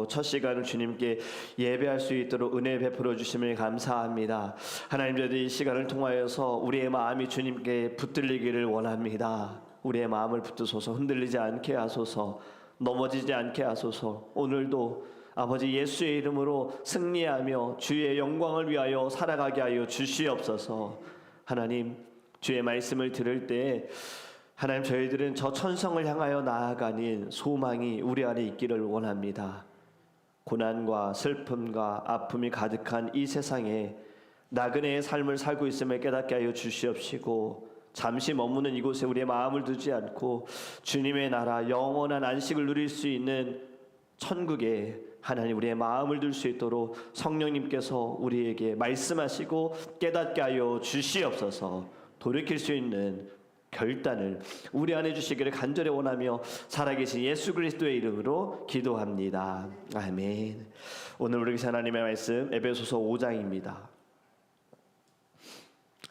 첫 시간을 주님께 예배할 수 있도록 은혜 베풀어 주심을 감사합니다. 하나님, 저희들이 이 시간을 통하여서 우리의 마음이 주님께 붙들리기를 원합니다. 우리의 마음을 붙드소서. 흔들리지 않게 하소서. 넘어지지 않게 하소서. 오늘도 아버지 예수의 이름으로 승리하며 주의 영광을 위하여 살아가게 하여 주시옵소서. 하나님, 주의 말씀을 들을 때 하나님, 저희들은 저 천성을 향하여 나아가는 소망이 우리 안에 있기를 원합니다. 고난과 슬픔과 아픔이 가득한 이 세상에 나그네의 삶을 살고 있음을 깨닫게 하여 주시옵시고, 잠시 머무는 이곳에 우리의 마음을 두지 않고 주님의 나라 영원한 안식을 누릴 수 있는 천국에 하나님 우리의 마음을 둘 수 있도록 성령님께서 우리에게 말씀하시고 깨닫게 하여 주시옵소서. 돌이킬 수 있는 결단을 우리 안에 주시기를 간절히 원하며 살아계신 예수 그리스도의 이름으로 기도합니다. 아멘. 오늘 우리 하나님의 말씀 에베소서 5장입니다.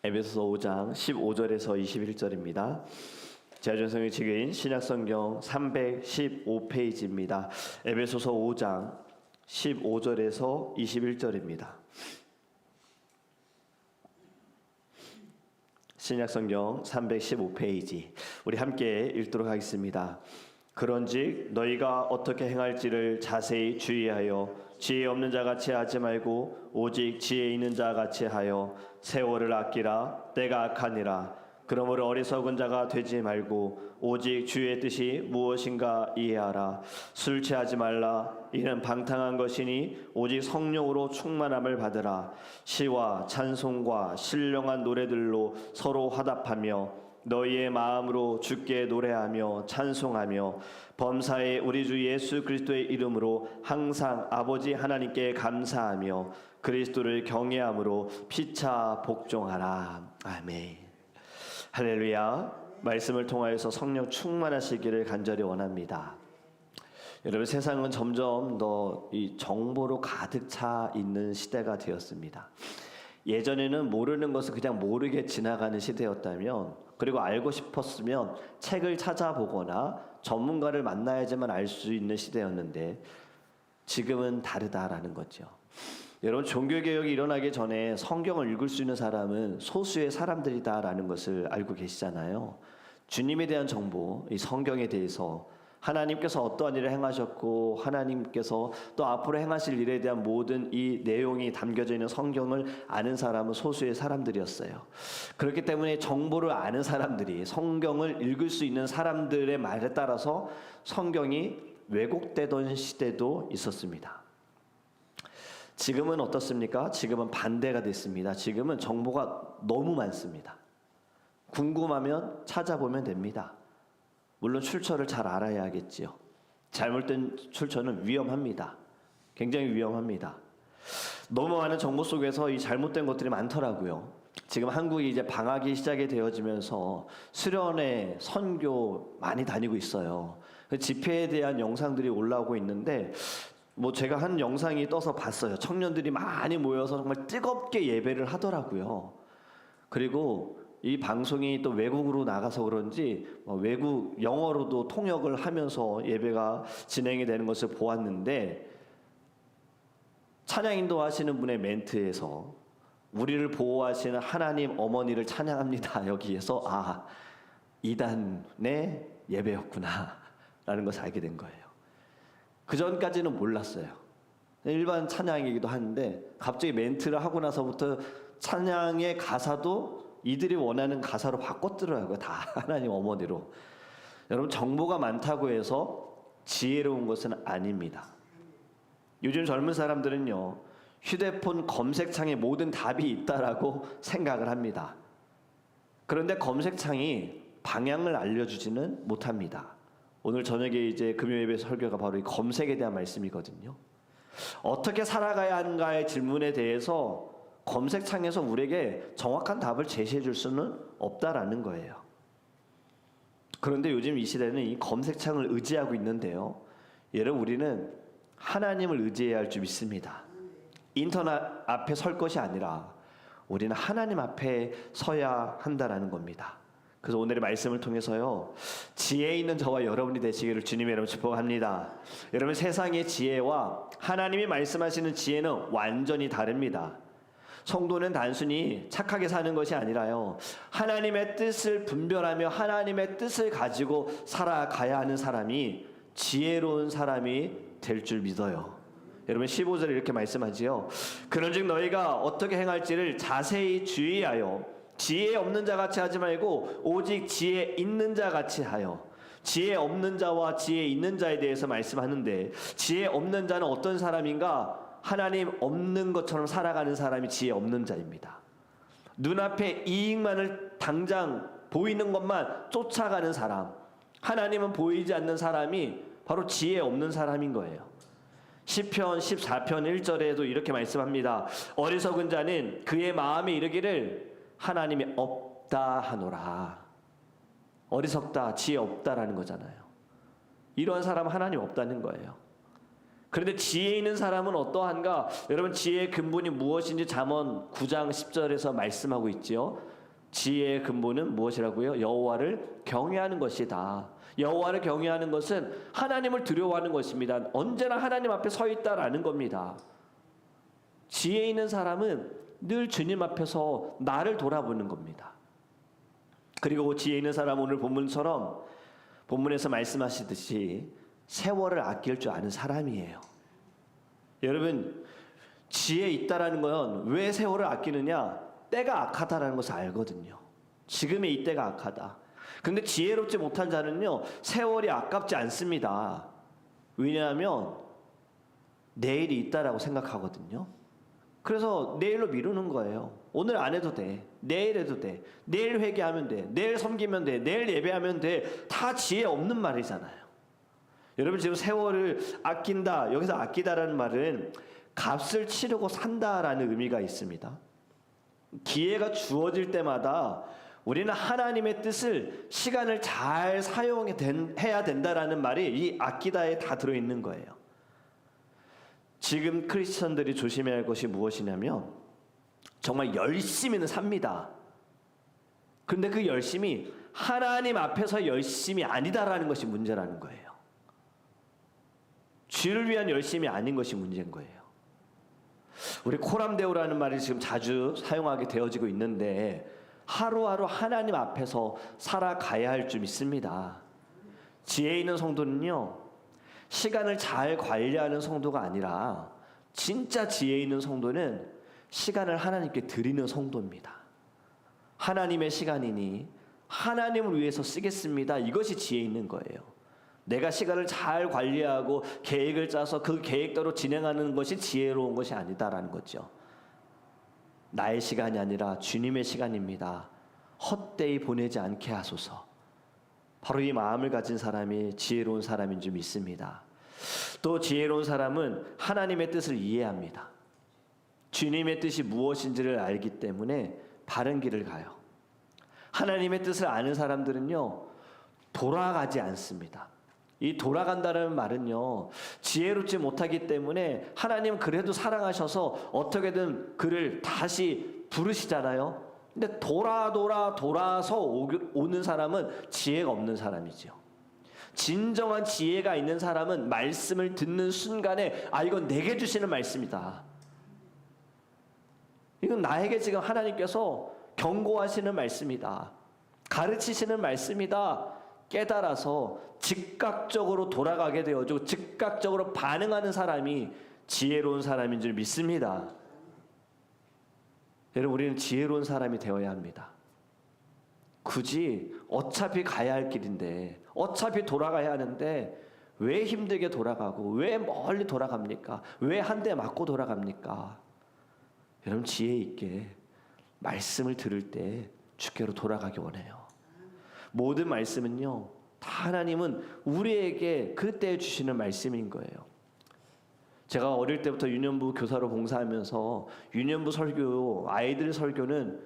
에베소서 5장 15절에서 21절입니다. 제아전성의 지교인 신약성경 315페이지입니다. 에베소서 5장 15절에서 21절입니다. 신약성경 315페이지 우리 함께 읽도록 하겠습니다. 그런즉 너희가 어떻게 행할지를 자세히 주의하여 지혜 없는 자같이 하지 말고 오직 지혜 있는 자같이 하여 세월을 아끼라. 때가 악하니라. 그러므로 어리석은 자가 되지 말고 오직 주의 뜻이 무엇인가 이해하라. 술 취하지 말라. 이는 방탕한 것이니 오직 성령으로 충만함을 받으라. 시와 찬송과 신령한 노래들로 서로 화답하며 너희의 마음으로 주께 노래하며 찬송하며 범사에 우리 주 예수 그리스도의 이름으로 항상 아버지 하나님께 감사하며 그리스도를 경외함으로 피차 복종하라. 아멘. 할렐루야. 말씀을 통하여서 성령 충만하시기를 간절히 원합니다. 여러분, 세상은 점점 더 이 정보로 가득 차 있는 시대가 되었습니다. 예전에는 모르는 것을 그냥 모르게 지나가는 시대였다면, 그리고 알고 싶었으면 책을 찾아보거나 전문가를 만나야지만 알 수 있는 시대였는데, 지금은 다르다라는 거죠. 여러분, 종교개혁이 일어나기 전에 성경을 읽을 수 있는 사람은 소수의 사람들이다라는 것을 알고 계시잖아요. 주님에 대한 정보, 이 성경에 대해서 하나님께서 어떠한 일을 행하셨고 하나님께서 또 앞으로 행하실 일에 대한 모든 이 내용이 담겨져 있는 성경을 아는 사람은 소수의 사람들이었어요. 그렇기 때문에 정보를 아는 사람들이, 성경을 읽을 수 있는 사람들의 말에 따라서 성경이 왜곡되던 시대도 있었습니다. 지금은 어떻습니까? 지금은 반대가 됐습니다. 지금은 정보가 너무 많습니다. 궁금하면 찾아보면 됩니다. 물론 출처를 잘 알아야겠지요. 잘못된 출처는 위험합니다. 굉장히 위험합니다. 너무 많은 정보 속에서 이 잘못된 것들이 많더라고요. 지금 한국이 이제 방학이 시작이 되어지면서 수련회, 선교 많이 다니고 있어요. 집회에 대한 영상들이 올라오고 있는데, 제가 한 영상이 떠서 봤어요. 청년들이 많이 모여서 정말 뜨겁게 예배를 하더라고요. 그리고 이 방송이 또 외국으로 나가서 그런지 외국 영어로도 통역을 하면서 예배가 진행이 되는 것을 보았는데, 찬양 인도하시는 분의 멘트에서 우리를 보호하시는 하나님 어머니를 찬양합니다. 여기에서 이단의 예배였구나 라는 것을 알게 된 거예요. 그 전까지는 몰랐어요. 일반 찬양이기도 한데 갑자기 멘트를 하고 나서부터 찬양의 가사도 이들이 원하는 가사로 바꿨더라고요. 다 하나님 어머니로. 여러분, 정보가 많다고 해서 지혜로운 것은 아닙니다. 요즘 젊은 사람들은요, 휴대폰 검색창에 모든 답이 있다라고 생각을 합니다. 그런데 검색창이 방향을 알려주지는 못합니다. 오늘 저녁에 이제 금요예배 설교가 바로 이 검색에 대한 말씀이거든요. 어떻게 살아가야 하는가의 질문에 대해서 검색창에서 우리에게 정확한 답을 제시해 줄 수는 없다라는 거예요. 그런데 요즘 이 시대는 이 검색창을 의지하고 있는데요. 여러분, 우리는 하나님을 의지해야 할 줄 믿습니다. 인터넷 앞에 설 것이 아니라 우리는 하나님 앞에 서야 한다라는 겁니다. 그래서 오늘의 말씀을 통해서요, 지혜 있는 저와 여러분이 되시기를 주님의 이름으로 축복합니다. 여러분, 세상의 지혜와 하나님이 말씀하시는 지혜는 완전히 다릅니다. 성도는 단순히 착하게 사는 것이 아니라요, 하나님의 뜻을 분별하며 하나님의 뜻을 가지고 살아가야 하는 사람이 지혜로운 사람이 될 줄 믿어요. 여러분, 15절에 이렇게 말씀하지요. 그런즉 너희가 어떻게 행할지를 자세히 주의하여 지혜 없는 자 같이 하지 말고 오직 지혜 있는 자 같이 하여. 지혜 없는 자와 지혜 있는 자에 대해서 말씀하는데, 지혜 없는 자는 어떤 사람인가? 하나님 없는 것처럼 살아가는 사람이 지혜 없는 자입니다. 눈앞에 이익만을 당장 보이는 것만 쫓아가는 사람, 하나님은 보이지 않는 사람이 바로 지혜 없는 사람인 거예요. 시편 14편 1절에도 이렇게 말씀합니다. 어리석은 자는 그의 마음에 이르기를 하나님이 없다 하노라. 어리석다, 지혜 없다라는 거잖아요. 이러한 사람은 하나님 없다는 거예요. 그런데 지혜 있는 사람은 어떠한가? 여러분, 지혜의 근본이 무엇인지 잠언 9장 10절에서 말씀하고 있지요. 지혜의 근본은 무엇이라고요? 여호와를 경외하는 것이다. 여호와를 경외하는 것은 하나님을 두려워하는 것입니다. 언제나 하나님 앞에 서 있다라는 겁니다. 지혜 있는 사람은 늘 주님 앞에서 나를 돌아보는 겁니다. 그리고 지혜 있는 사람은 오늘 본문처럼 본문에서 말씀하시듯이 세월을 아낄 줄 아는 사람이에요. 여러분, 지혜 있다라는 건 왜 세월을 아끼느냐? 때가 악하다라는 것을 알거든요. 지금의 이 때가 악하다. 근데 지혜롭지 못한 자는요, 세월이 아깝지 않습니다. 왜냐하면 내일이 있다라고 생각하거든요. 그래서 내일로 미루는 거예요. 오늘 안 해도 돼. 내일 해도 돼. 내일 회개하면 돼. 내일 섬기면 돼. 내일 예배하면 돼. 다 지혜 없는 말이잖아요. 여러분, 지금 세월을 아낀다, 여기서 아끼다라는 말은 값을 치르고 산다라는 의미가 있습니다. 기회가 주어질 때마다 우리는 하나님의 뜻을, 시간을 잘 사용해야 된다라는 말이 이 아끼다에 다 들어있는 거예요. 지금 크리스천들이 조심해야 할 것이 무엇이냐면, 정말 열심히는 삽니다. 그런데 그 열심이 하나님 앞에서 열심이 아니다라는 것이 문제라는 거예요. 주를 위한 열심이 아닌 것이 문제인 거예요. 우리 코람데오라는 말이 지금 자주 사용하게 되어지고 있는데, 하루하루 하나님 앞에서 살아가야 할 줄 믿습니다. 지혜 있는 성도는요, 시간을 잘 관리하는 성도가 아니라 진짜 지혜 있는 성도는 시간을 하나님께 드리는 성도입니다. 하나님의 시간이니 하나님을 위해서 쓰겠습니다. 이것이 지혜 있는 거예요. 내가 시간을 잘 관리하고 계획을 짜서 그 계획대로 진행하는 것이 지혜로운 것이 아니다라는 거죠. 나의 시간이 아니라 주님의 시간입니다. 헛되이 보내지 않게 하소서. 바로 이 마음을 가진 사람이 지혜로운 사람인 줄 믿습니다. 또 지혜로운 사람은 하나님의 뜻을 이해합니다. 주님의 뜻이 무엇인지를 알기 때문에 바른 길을 가요. 하나님의 뜻을 아는 사람들은요, 돌아가지 않습니다. 이 돌아간다는 말은요, 지혜롭지 못하기 때문에 하나님 그래도 사랑하셔서 어떻게든 그를 다시 부르시잖아요. 근데 돌아서 오는 사람은 지혜가 없는 사람이죠. 진정한 지혜가 있는 사람은 말씀을 듣는 순간에, 아, 이건 내게 주시는 말씀이다. 이건 나에게 지금 하나님께서 경고하시는 말씀이다. 가르치시는 말씀이다. 깨달아서 즉각적으로 돌아가게 되어지고 즉각적으로 반응하는 사람이 지혜로운 사람인 줄 믿습니다. 여러분, 우리는 지혜로운 사람이 되어야 합니다. 굳이 어차피 가야 할 길인데, 어차피 돌아가야 하는데 왜 힘들게 돌아가고 왜 멀리 돌아갑니까? 왜 한 대 맞고 돌아갑니까? 여러분, 지혜 있게 말씀을 들을 때 주께로 돌아가기 원해요. 모든 말씀은요, 다 하나님은 우리에게 그때 주시는 말씀인 거예요. 제가 어릴 때부터 유년부 교사로 봉사하면서 유년부 설교, 아이들 설교는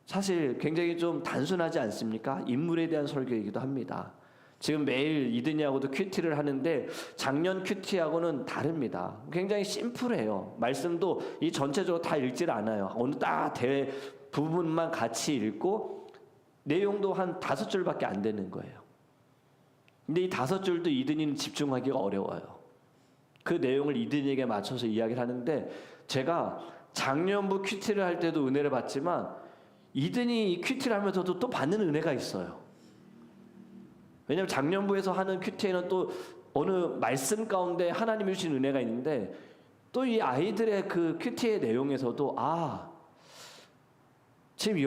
사실 굉장히 좀 단순하지 않습니까? 인물에 대한 설교이기도 합니다. 지금 매일 이드니하고도 큐티를 하는데 작년 큐티하고는 다릅니다. 굉장히 심플해요. 말씀도 이 전체적으로 다 읽질 않아요. 어느 딱 부분만 같이 읽고 내용도 한 5줄밖에 안 되는 거예요. 근데 이 5줄도 이든이는 집중하기가 어려워요. 그 내용을 이든이에게 맞춰서 이야기를 하는데, 제가 작년부 큐티를 할 때도 은혜를 받지만 이든이 큐티를 하면서도 또 받는 은혜가 있어요. 왜냐하면 작년부에서 하는 큐티에는 또 어느 말씀 가운데 하나님이 주신 은혜가 있는데, 또 이 아이들의 그 큐티의 내용에서도 지금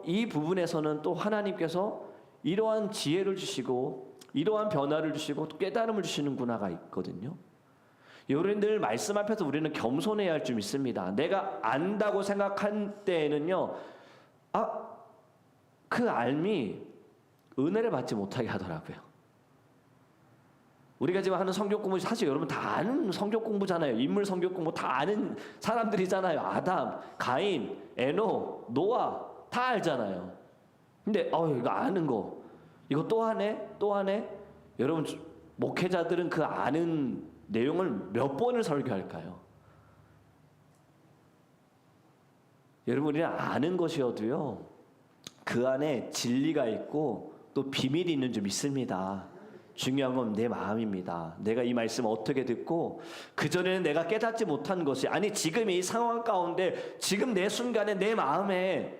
이 부분에서는 또 하나님께서 이러한 지혜를 주시고 이러한 변화를 주시고 또 깨달음을 주시는구나가 있거든요. 우리는 늘 말씀 앞에서 우리는 겸손해야 할 줄 믿습니다. 내가 안다고 생각한 때에는요, 그 알미 은혜를 받지 못하게 하더라고요. 우리가 지금 하는 성경 공부, 사실 여러분 다 아는 성경 공부잖아요. 인물 성경 공부 다 아는 사람들이잖아요. 아담, 가인, 에녹, 노아 다 알잖아요. 근데 이거 아는 거, 이거 또 하네. 여러분, 목회자들은 그 아는 내용을 몇 번을 설교할까요? 여러분, 우리는 아는 것이어도요, 그 안에 진리가 있고 또 비밀이 있는 줄 믿습니다. 중요한 건 내 마음입니다. 내가 이 말씀 어떻게 듣고, 그전에는 내가 깨닫지 못한 것이, 지금 이 상황 가운데 지금 내 순간에 내 마음에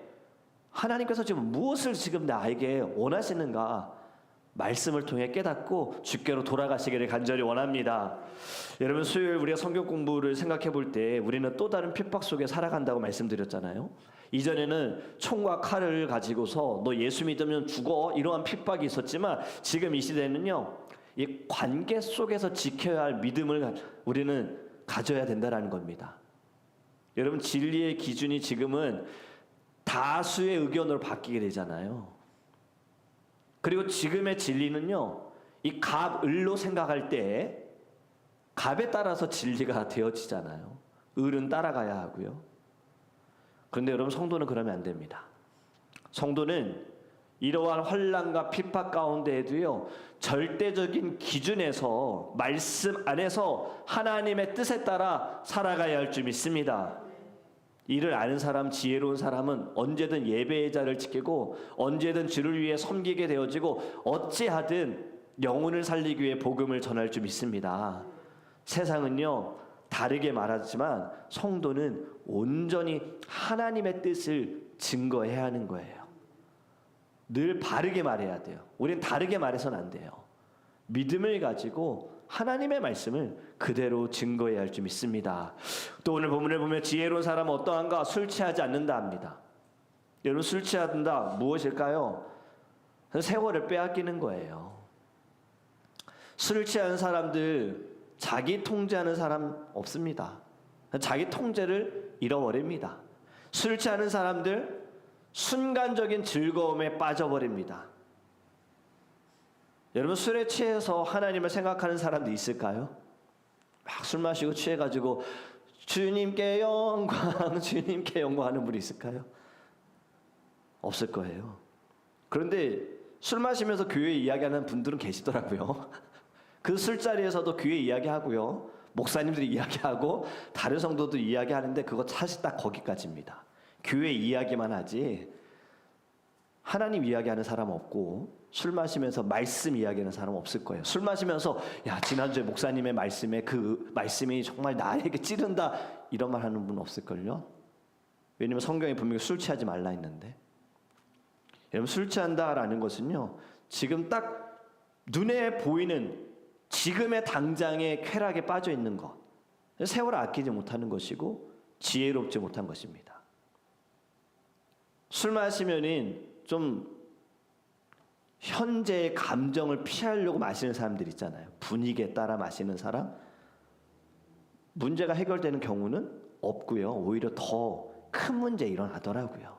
하나님께서 지금 무엇을 지금 나에게 원하시는가, 말씀을 통해 깨닫고 주께로 돌아가시기를 간절히 원합니다. 여러분, 수요일 우리가 성경 공부를 생각해 볼 때 우리는 또 다른 핍박 속에 살아간다고 말씀드렸잖아요. 이전에는 총과 칼을 가지고서 너 예수 믿으면 죽어, 이러한 핍박이 있었지만, 지금 이 시대는요, 이 관계 속에서 지켜야 할 믿음을 우리는 가져야 된다는 겁니다. 여러분, 진리의 기준이 지금은 다수의 의견으로 바뀌게 되잖아요. 그리고 지금의 진리는요, 이 갑, 을로 생각할 때 갑에 따라서 진리가 되어지잖아요. 을은 따라가야 하고요. 그런데 여러분, 성도는 그러면 안 됩니다. 성도는 이러한 환난과 핍박 가운데에도요, 절대적인 기준에서, 말씀 안에서 하나님의 뜻에 따라 살아가야 할 줄 믿습니다. 이를 아는 사람, 지혜로운 사람은 언제든 예배의 자를 지키고 언제든 주를 위해 섬기게 되어지고 어찌하든 영혼을 살리기 위해 복음을 전할 줄 믿습니다. 세상은요, 다르게 말하지만 성도는 온전히 하나님의 뜻을 증거해야 하는 거예요. 늘 바르게 말해야 돼요. 우리는 다르게 말해서는 안 돼요. 믿음을 가지고 하나님의 말씀을 그대로 증거해야 할 줄 믿습니다. 또 오늘 본문을 보면 지혜로운 사람은 어떠한가? 술 취하지 않는다 합니다. 여러분, 술 취한다 무엇일까요? 세월을 빼앗기는 거예요. 술을 취하는 사람들, 자기 통제하는 사람 없습니다. 자기 통제를 잃어버립니다. 술 취하는 사람들, 순간적인 즐거움에 빠져버립니다. 여러분, 술에 취해서 하나님을 생각하는 사람도 있을까요? 막 술 마시고 취해가지고 주님께 영광, 주님께 영광 하는 분이 있을까요? 없을 거예요. 그런데 술 마시면서 교회 이야기하는 분들은 계시더라고요. 그 술자리에서도 교회 이야기하고요, 목사님들이 이야기하고 다른 성도도 이야기하는데 그거 사실 딱 거기까지입니다. 교회 이야기만 하지 하나님 이야기하는 사람 없고, 술 마시면서 말씀 이야기하는 사람 없을 거예요. 술 마시면서 지난주에 목사님의 말씀에 그 말씀이 정말 나에게 찌른다, 이런 말 하는 분 없을걸요. 왜냐면 성경에 분명히 술 취하지 말라 했는데. 여러분, 술 취한다라는 것은요, 지금 딱 눈에 보이는 지금의 당장의 쾌락에 빠져 있는 것, 세월을 아끼지 못하는 것이고 지혜롭지 못한 것입니다. 술 마시면은 좀 현재의 감정을 피하려고 마시는 사람들 있잖아요. 분위기에 따라 마시는 사람. 문제가 해결되는 경우는 없고요, 오히려 더 큰 문제 일어나더라고요.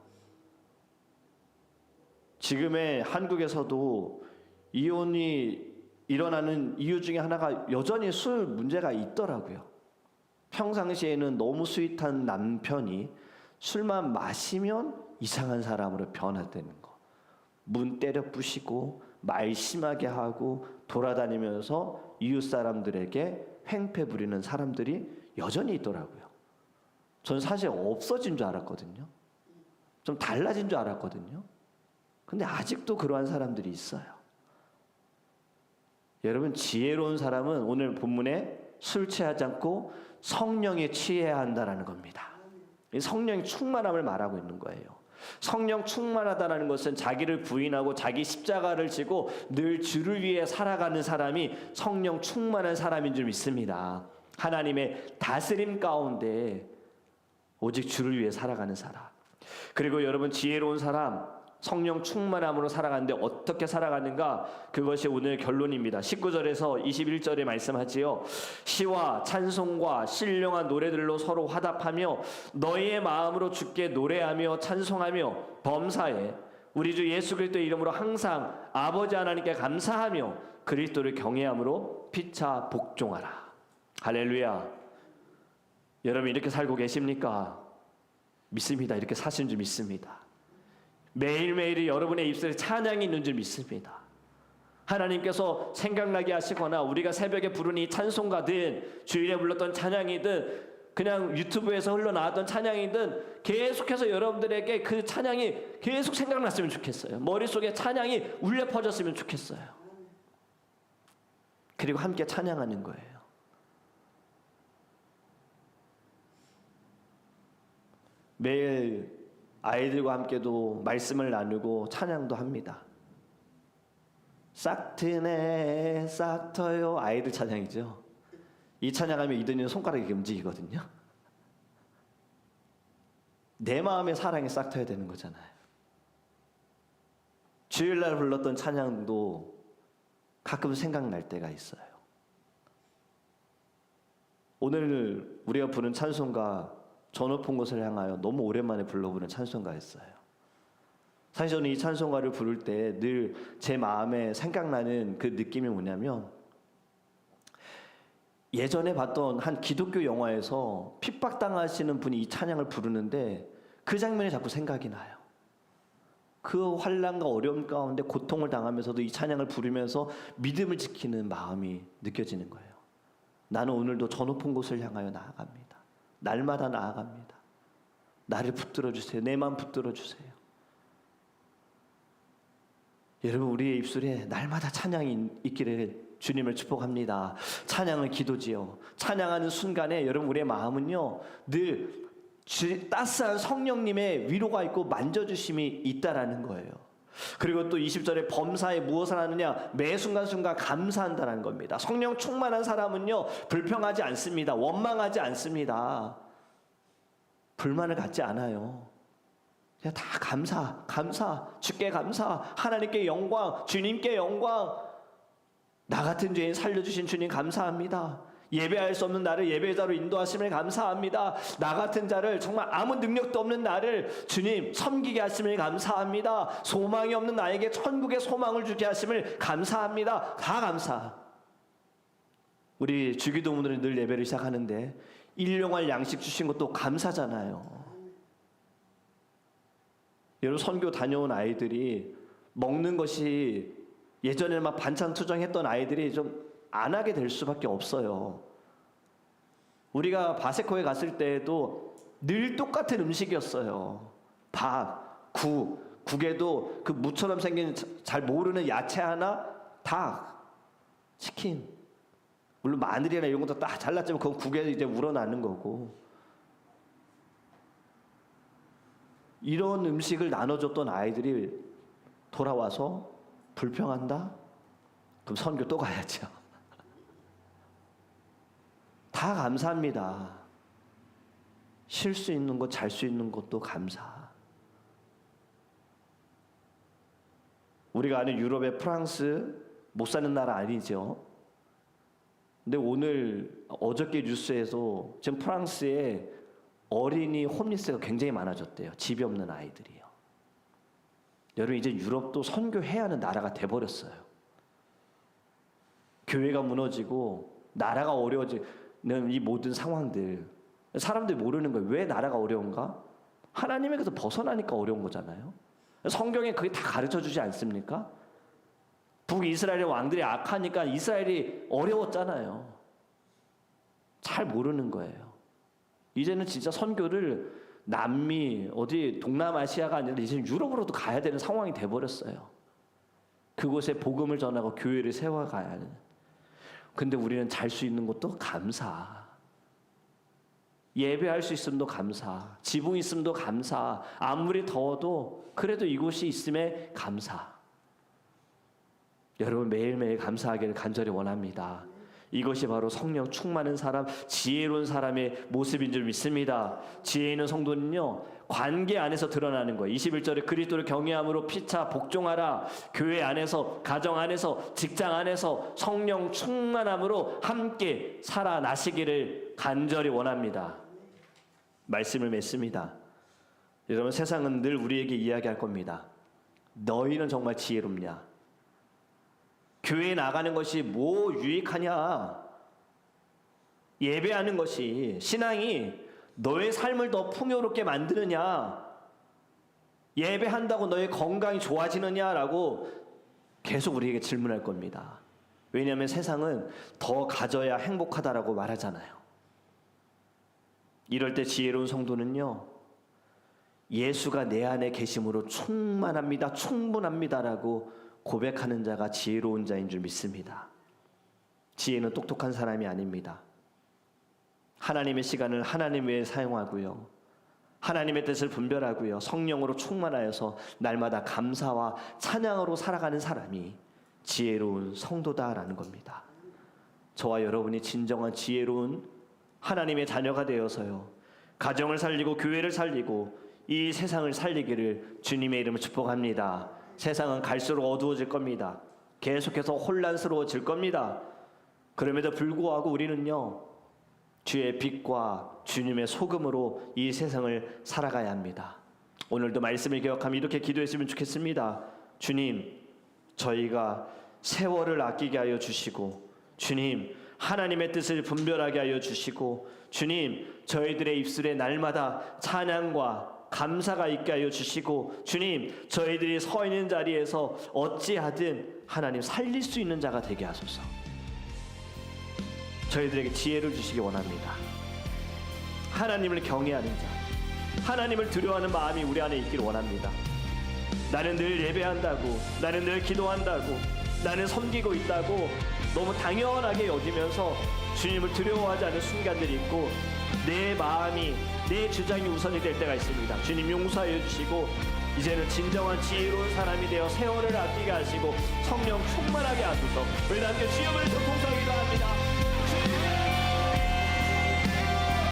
지금의 한국에서도 이혼이 일어나는 이유 중에 하나가 여전히 술 문제가 있더라고요. 평상시에는 너무 스윗한 남편이 술만 마시면 이상한 사람으로 변화되는 거, 문 때려 부시고 말 심하게 하고 돌아다니면서 이웃 사람들에게 횡패 부리는 사람들이 여전히 있더라고요. 저는 사실 없어진 줄 알았거든요. 좀 달라진 줄 알았거든요. 근데 아직도 그러한 사람들이 있어요. 여러분, 지혜로운 사람은 오늘 본문에 술 취하지 않고 성령에 취해야 한다라는 겁니다. 성령의 충만함을 말하고 있는 거예요. 성령 충만하다는 것은 자기를 부인하고 자기 십자가를 지고 늘 주를 위해 살아가는 사람이 성령 충만한 사람인 줄 믿습니다. 하나님의 다스림 가운데 오직 주를 위해 살아가는 사람. 그리고 여러분, 지혜로운 사람, 성령 충만함으로 살아가는데 어떻게 살아가는가? 그것이 오늘 결론입니다. 19절에서 21절에 말씀하지요. 시와 찬송과 신령한 노래들로 서로 화답하며 너희의 마음으로 주께 노래하며 찬송하며 범사에 우리 주 예수 그리스도의 이름으로 항상 아버지 하나님께 감사하며 그리스도를 경외함으로 피차 복종하라. 할렐루야. 여러분, 이렇게 살고 계십니까? 믿습니다. 이렇게 사신 줄 믿습니다. 매일매일이 여러분의 입술에 찬양이 있는 줄 믿습니다. 하나님께서 생각나게 하시거나 우리가 새벽에 부른 이 찬송가든 주일에 불렀던 찬양이든 그냥 유튜브에서 흘러나왔던 찬양이든 계속해서 여러분들에게 그 찬양이 계속 생각났으면 좋겠어요. 머릿속에 찬양이 울려 퍼졌으면 좋겠어요. 그리고 함께 찬양하는 거예요. 매일 아이들과 함께도 말씀을 나누고 찬양도 합니다. 싹 트네 싹 터요. 아이들 찬양이죠. 이 찬양하면 이든이는 손가락이 이렇게 움직이거든요. 내 마음의 사랑이 싹 터야 되는 거잖아요. 주일날 불렀던 찬양도 가끔 생각날 때가 있어요. 오늘 우리가 부른 찬송가 저 높은 곳을 향하여 너무 오랜만에 불러보는 찬송가였어요. 사실 저는 이 찬송가를 부를 때 늘 제 마음에 생각나는 그 느낌이 뭐냐면, 예전에 봤던 한 기독교 영화에서 핍박당하시는 분이 이 찬양을 부르는데 그 장면이 자꾸 생각이 나요. 그 환난과 어려움 가운데 고통을 당하면서도 이 찬양을 부르면서 믿음을 지키는 마음이 느껴지는 거예요. 나는 오늘도 저 높은 곳을 향하여 나아갑니다. 날마다 나아갑니다. 나를 붙들어 주세요. 내 마음 붙들어 주세요. 여러분, 우리의 입술에 날마다 찬양이 있기를 주님을 축복합니다. 찬양은 기도지요. 찬양하는 순간에 여러분, 우리의 마음은요 늘 따스한 성령님의 위로가 있고 만져주심이 있다라는 거예요. 그리고 또 20절에 범사에 무엇을 하느냐? 매 순간순간 감사한다는 겁니다. 성령 충만한 사람은요 불평하지 않습니다. 원망하지 않습니다. 불만을 갖지 않아요. 그냥 다 감사, 주께 감사, 하나님께 영광, 주님께 영광. 나 같은 죄인 살려주신 주님 감사합니다. 예배할 수 없는 나를 예배자로 인도하심을 감사합니다. 나 같은 자를 정말 아무 능력도 없는 나를 주님 섬기게 하심을 감사합니다. 소망이 없는 나에게 천국의 소망을 주게 하심을 감사합니다. 다 감사. 우리 주기도문으로 늘 예배를 시작하는데 일용할 양식 주신 것도 감사잖아요. 여러분, 선교 다녀온 아이들이 먹는 것이 예전에는 막 반찬 투정했던 아이들이 좀 안 하게 될 수밖에 없어요. 우리가 바세코에 갔을 때에도 늘 똑같은 음식이었어요. 밥, 국에도 그 무처럼 생긴 잘 모르는 야채 하나, 닭, 치킨. 물론 마늘이나 이런 것도 딱 잘랐지만 그건 국에 이제 우러나는 거고. 이런 음식을 나눠줬던 아이들이 돌아와서 불평한다? 그럼 선교 또 가야죠. 다 감사합니다. 쉴 수 있는 것, 잘 수 있는 것도 감사. 우리가 아는 유럽의 프랑스, 못 사는 나라 아니죠. 근데 오늘 어저께 뉴스에서 지금 프랑스에 어린이 홈리스가 굉장히 많아졌대요. 집이 없는 아이들이요. 여러분, 이제 유럽도 선교해야 하는 나라가 돼버렸어요. 교회가 무너지고 나라가 어려워지는 이 모든 상황들, 사람들이 모르는 거예요. 왜 나라가 어려운가? 하나님에게서 벗어나니까 어려운 거잖아요. 성경에 그게 다 가르쳐주지 않습니까? 북이스라엘의 왕들이 악하니까 이스라엘이 어려웠잖아요. 잘 모르는 거예요. 이제는 진짜 선교를 남미 어디 동남아시아가 아니라 이제 유럽으로도 가야 되는 상황이 돼버렸어요. 그곳에 복음을 전하고 교회를 세워가야 하는. 근데 우리는 잘 수 있는 것도 감사. 예배할 수 있음도 감사. 지붕 있음도 감사. 아무리 더워도 그래도 이곳이 있음에 감사. 여러분 매일매일 감사하기를 간절히 원합니다. 이것이 바로 성령 충만한 사람, 지혜로운 사람의 모습인 줄 믿습니다. 지혜 있는 성도는요, 관계 안에서 드러나는 거예요. 21절에 그리스도를 경외함으로 피차 복종하라. 교회 안에서, 가정 안에서, 직장 안에서 성령 충만함으로 함께 살아나시기를 간절히 원합니다. 말씀을 맺습니다. 여러분 세상은 늘 우리에게 이야기할 겁니다. 너희는 정말 지혜롭냐? 교회에 나가는 것이 뭐 유익하냐? 예배하는 것이, 신앙이 너의 삶을 더 풍요롭게 만드느냐? 예배한다고 너의 건강이 좋아지느냐라고 계속 우리에게 질문할 겁니다. 왜냐하면 세상은 더 가져야 행복하다라고 말하잖아요. 이럴 때 지혜로운 성도는요, 예수가 내 안에 계심으로 충만합니다, 충분합니다라고 고백하는 자가 지혜로운 자인 줄 믿습니다. 지혜는 똑똑한 사람이 아닙니다. 하나님의 시간을 하나님 외에 사용하고요, 하나님의 뜻을 분별하고요, 성령으로 충만하여서 날마다 감사와 찬양으로 살아가는 사람이 지혜로운 성도다라는 겁니다. 저와 여러분이 진정한 지혜로운 하나님의 자녀가 되어서요, 가정을 살리고 교회를 살리고 이 세상을 살리기를 주님의 이름으로 축복합니다. 세상은 갈수록 어두워질 겁니다. 계속해서 혼란스러워질 겁니다. 그럼에도 불구하고 우리는요, 주의 빛과 주님의 소금으로 이 세상을 살아가야 합니다. 오늘도 말씀을 기억하며 이렇게 기도했으면 좋겠습니다. 주님, 저희가 세월을 아끼게 하여 주시고, 주님, 하나님의 뜻을 분별하게 하여 주시고, 주님, 저희들의 입술에 날마다 찬양과 감사가 있게 하여 주시고, 주님, 저희들이 서 있는 자리에서 어찌하든 하나님 살릴 수 있는 자가 되게 하소서. 저희들에게 지혜를 주시기 원합니다. 하나님을 경외하는 자, 하나님을 두려워하는 마음이 우리 안에 있기를 원합니다. 나는 늘 예배한다고, 나는 늘 기도한다고, 나는 섬기고 있다고 너무 당연하게 여기면서 주님을 두려워하지 않는 순간들이 있고, 내 마음이, 내 주장이 우선이 될 때가 있습니다. 주님 용서하여 주시고, 이제는 진정한 지혜로운 사람이 되어 세월을 아끼게 하시고 성령 충만하게 하소서. 우리 함께 주여 부르짖어 봉사하기도 합니다.